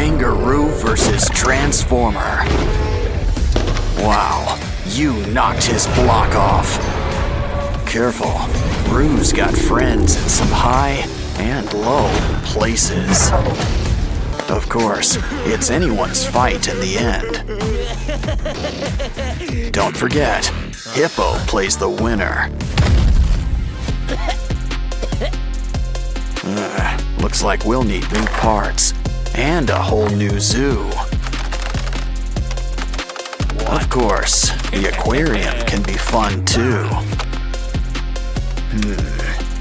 Kangaroo versus Transformer. Wow, you knocked his block off. Careful, Roo's got friends in some high and low places. Of course, it's anyone's fight in the end. Don't forget, Hippo plays the winner. Looks like we'll need new parts and a whole new zoo. Of course, the aquarium can be fun too.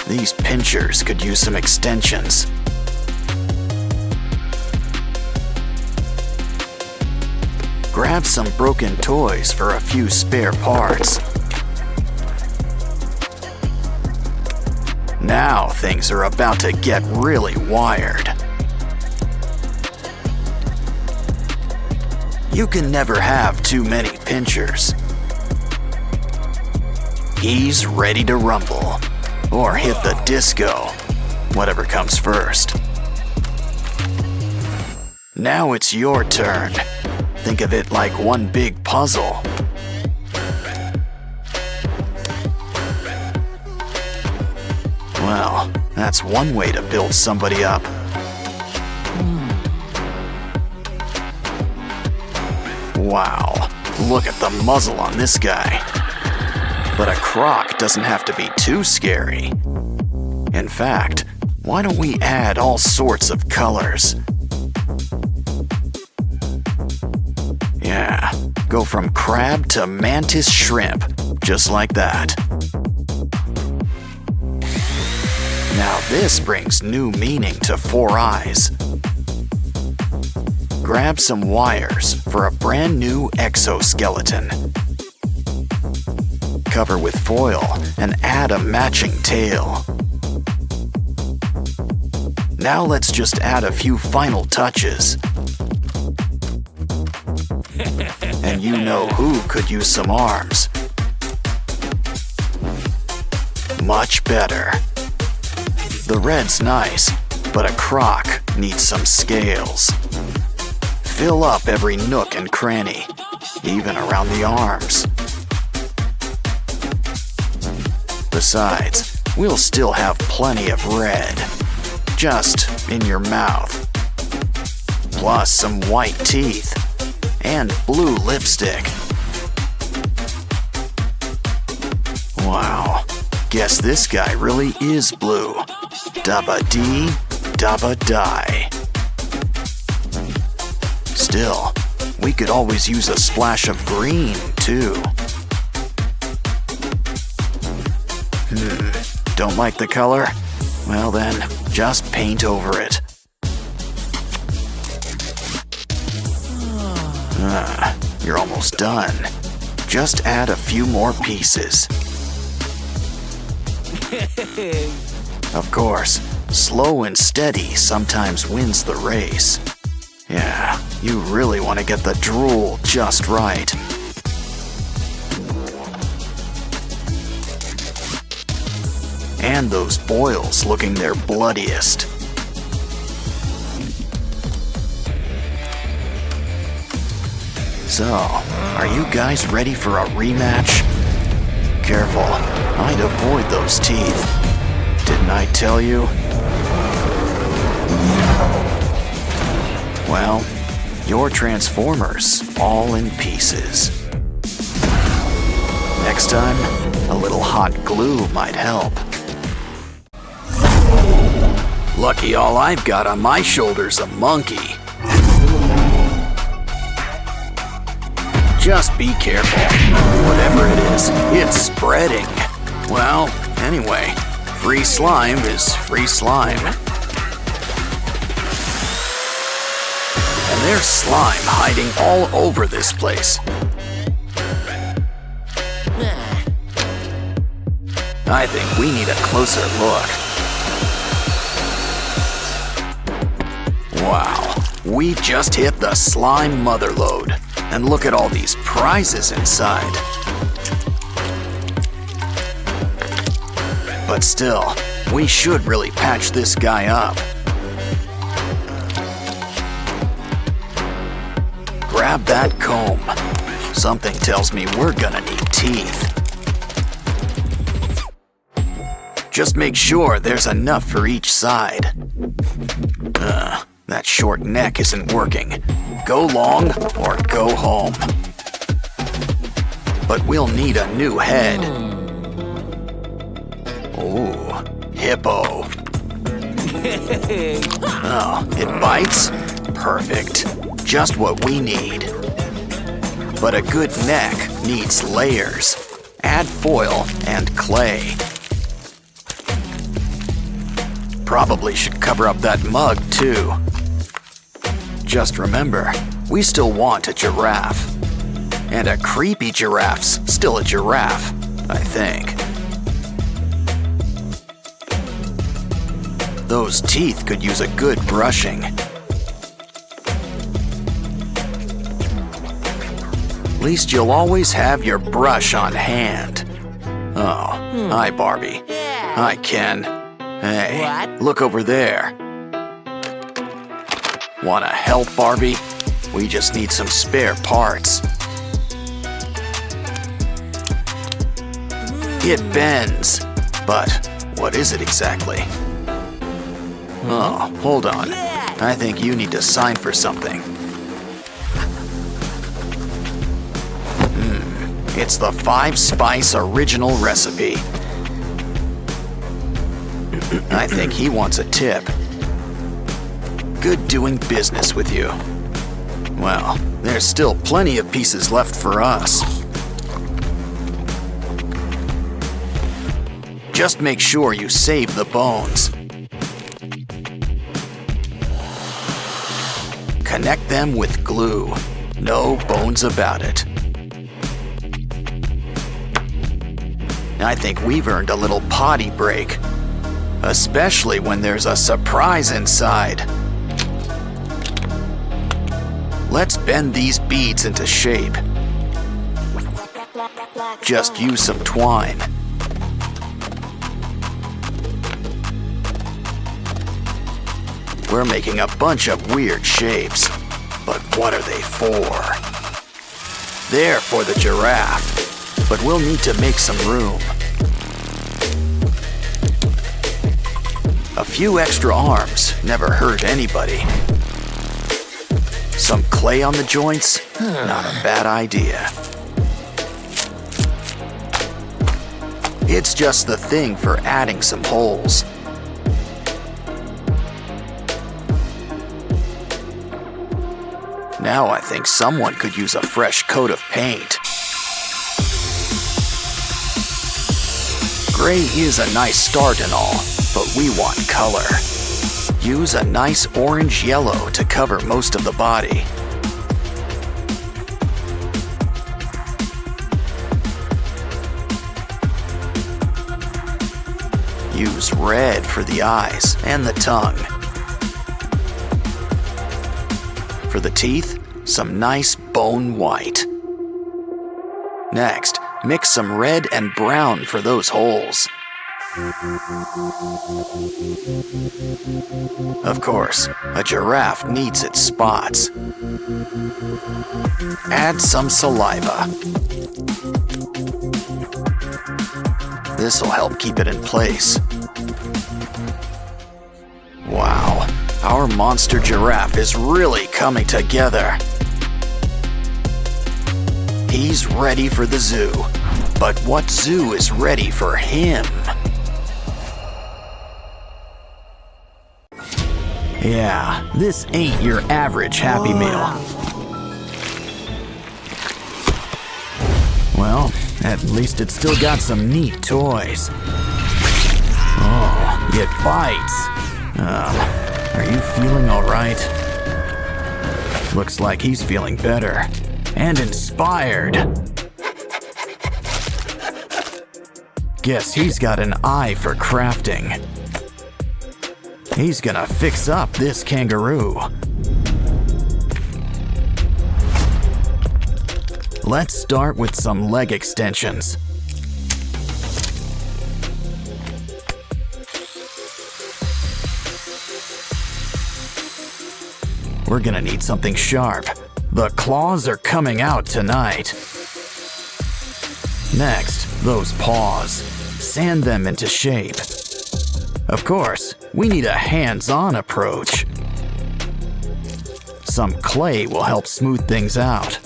These pinchers could use some extensions. Grab some broken toys for a few spare parts. Now things are about to get really wired. You can never have too many pinchers. He's ready to rumble, or hit the disco, whatever comes first. Now it's your turn. Think of it like one big puzzle. Well, that's one way to build somebody up. Wow, look at the muzzle on this guy. But a croc doesn't have to be too scary. In fact, why don't we add all sorts of colors? Yeah, go from crab to mantis shrimp, just like that. Now this brings new meaning to Four Eyes. Grab some wires for a brand new exoskeleton. Cover with foil and add a matching tail. Now let's just add a few final touches. And you know who could use some arms. Much better. The red's nice, but a croc needs some scales. Fill up every nook and cranny, even around the arms. Besides, we'll still have plenty of red, just in your mouth. Plus some white teeth and blue lipstick. Wow, guess this guy really is blue. Dabba-dee, dabba-die. Still, we could always use a splash of green, too. Don't like the color? Well then, just paint over it. You're almost done. Just add a few more pieces. Of course, slow and steady sometimes wins the race. Yeah, you really want to get the drool just right. And those boils looking their bloodiest. So, are you guys ready for a rematch? Careful, I'd avoid those teeth. Didn't I tell you? Well, your Transformers all in pieces. Next time, a little hot glue might help. Lucky all I've got on my shoulder's a monkey. Just be careful. Whatever it is, it's spreading. Well, anyway, free slime is free slime. And there's slime hiding all over this place. I think we need a closer look. Wow, we've just hit the slime motherlode. And look at all these prizes inside. But still, we should really patch this guy up. grab that comb. Something tells me we're gonna need teeth. Just make sure there's enough for each side. That short neck isn't working. Go long or go home. But we'll need a new head. Ooh, Hippo. Oh, it bites? Perfect. Just what we need. But a good neck needs layers. Add foil and clay. Probably should cover up that mug too. Just remember, we still want a giraffe. And a creepy giraffe's still a giraffe, I think. Those teeth could use a good brushing. At least you'll always have your brush on hand. Oh, hi Barbie. Hi Ken. Hey, look over there. Wanna help, Barbie? We just need some spare parts. It bends, but what is it exactly? Oh, hold on. I think you need to sign for something. It's the 5-spice original recipe. I think he wants a tip. Good doing business with you. Well, there's still plenty of pieces left for us. Just make sure you save the bones. Connect them with glue. No bones about it. I think we've earned a little potty break. Especially when there's a surprise inside. Let's bend these beads into shape. Just use some twine. We're making a bunch of weird shapes, but what are they for? They're for the giraffe, but we'll need to make some room. A few extra arms never hurt anybody. Some clay on the joints? Not a bad idea. It's just the thing for adding some holes. Now I think someone could use a fresh coat of paint. Gray is a nice start and all, but we want color. Use a nice orange yellow to cover most of the body. Use red for the eyes and the tongue. For the teeth, some nice bone white. Next, mix some red and brown for those holes. Of course, a giraffe needs its spots. Add some saliva. This'll help keep it in place. Wow, our monster giraffe is really coming together. He's ready for the zoo, but what zoo is ready for him? Yeah, this ain't your average Happy Meal. Well, at least it's still got some neat toys. Oh, it bites. Are you feeling all right? Looks like he's feeling better and inspired. Guess he's got an eye for crafting. He's gonna fix up this kangaroo. Let's start with some leg extensions. We're gonna need something sharp. The claws are coming out tonight. Next, those paws. Sand them into shape. Of course, we need a hands-on approach. Some clay will help smooth things out.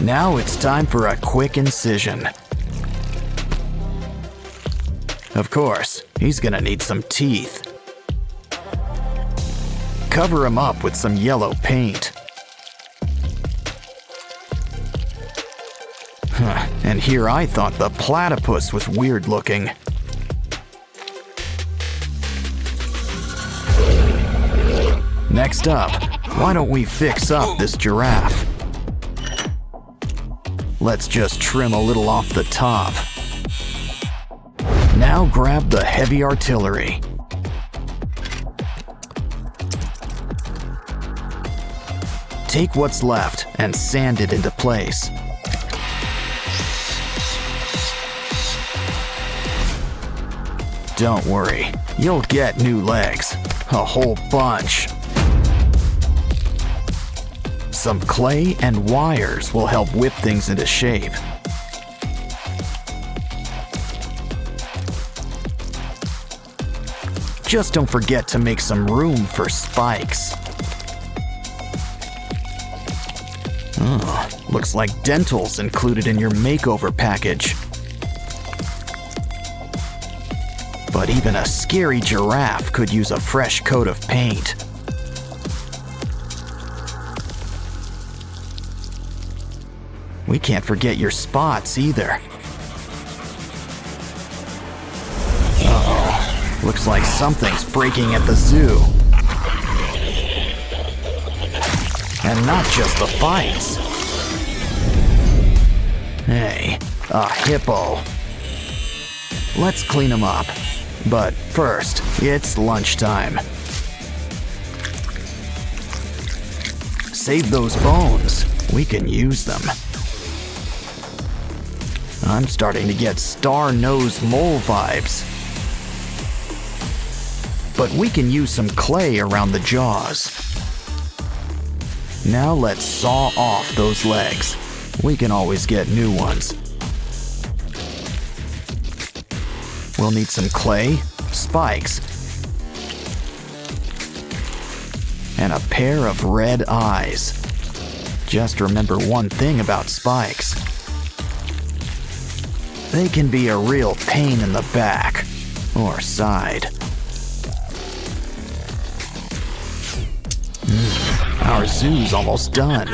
Now it's time for a quick incision. Of course, he's gonna need some teeth. Cover him up with some yellow paint. And here I thought the platypus was weird looking. Next up, why don't we fix up this giraffe? Let's just trim a little off the top. Now grab the heavy artillery. Take what's left and sand it into place. Don't worry, you'll get new legs. A whole bunch. Some clay and wires will help whip things into shape. Just don't forget to make some room for spikes. Oh, looks like dental's included in your makeover package. But even a scary giraffe could use a fresh coat of paint. We can't forget your spots either. Uh-oh. Looks like something's breaking at the zoo. And not just the fights. Hey, a hippo. Let's clean him up. But first, it's lunchtime. Save those bones. We can use them. I'm starting to get star-nosed mole vibes. But we can use some clay around the jaws. Now let's saw off those legs. We can always get new ones. We'll need some clay, spikes, and a pair of red eyes. Just remember one thing about spikes. They can be a real pain in the back or side. Our zoo's almost done,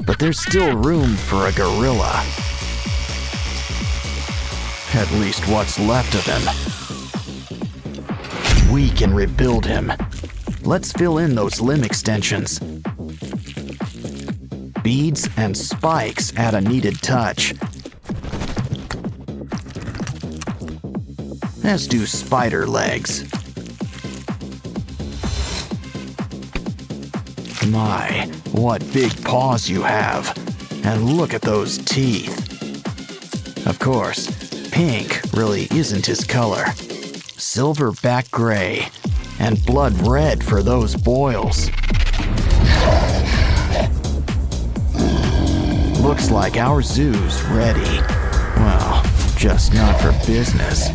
but there's still room for a gorilla. At least what's left of him. We can rebuild him. Let's fill in those limb extensions. Beads and spikes add a needed touch. As do spider legs. My, what big paws you have. And look at those teeth. Of course, pink really isn't his color. Silverback gray and blood red for those boils. Looks like our zoo's ready. Well, just not for business.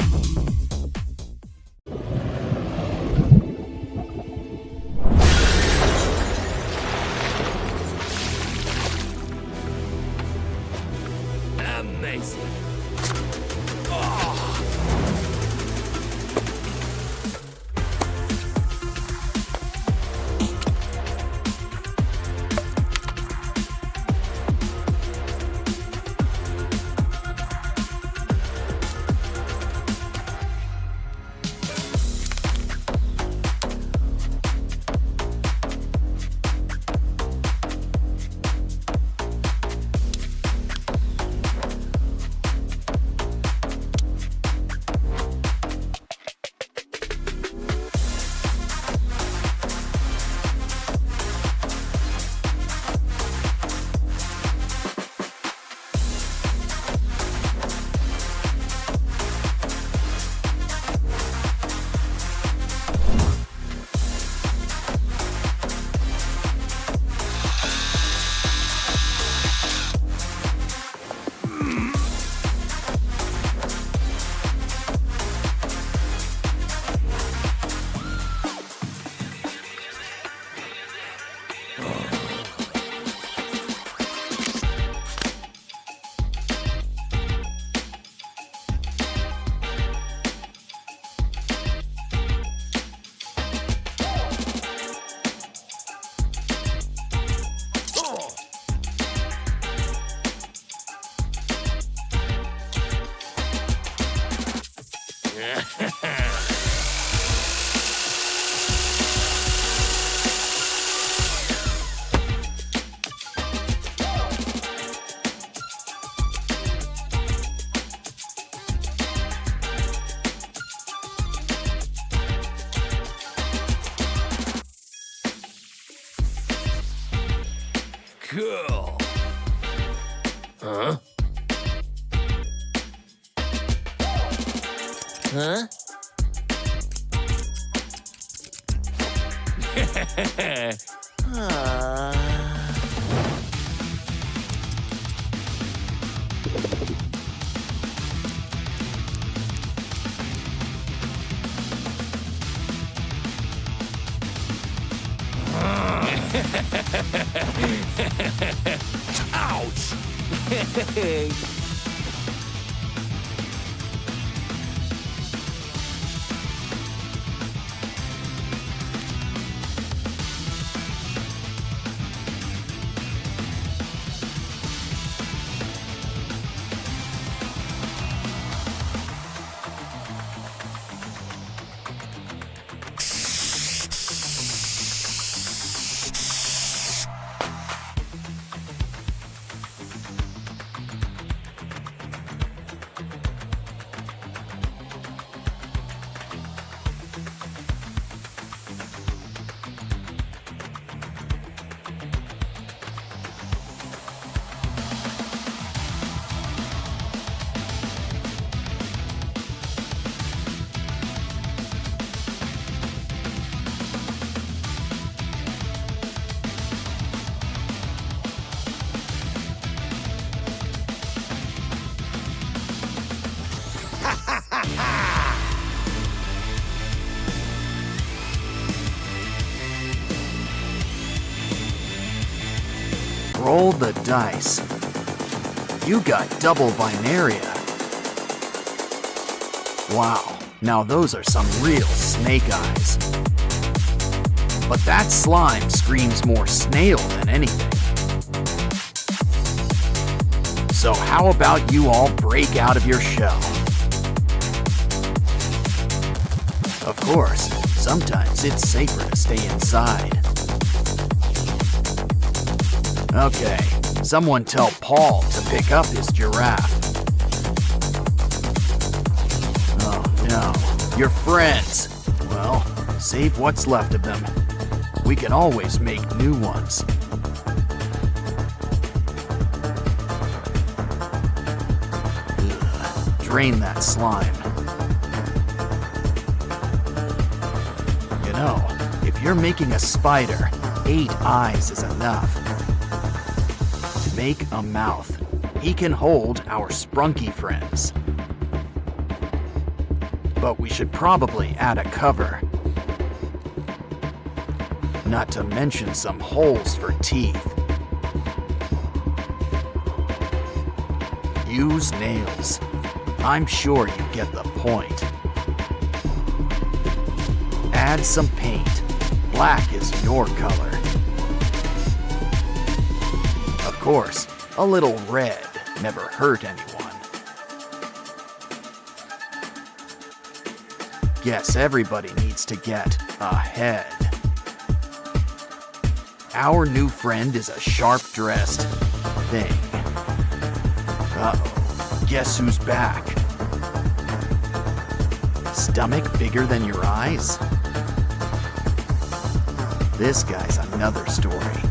Amazing. Cool. Huh? Huh? Ouch! Roll the dice. You got double binaria. Wow, now those are some real snake eyes. But that slime screams more snail than anything. So how about you all break out of your shell? Of course, sometimes it's safer to stay inside. Okay, someone tell Paul to pick up his giraffe. Oh no, your friends. Well, save what's left of them. We can always make new ones. Ugh, drain that slime. You know, if you're making a spider, 8 eyes is enough. Make a mouth. He can hold our sprunky friends. But we should probably add a cover. Not to mention some holes for teeth. Use nails. I'm sure you get the point. Add some paint. Black is your color. Of course, a little red never hurt anyone. Guess everybody needs to get a head. Our new friend is a sharp-dressed thing. Uh-oh, guess who's back? Stomach bigger than your eyes? This guy's another story.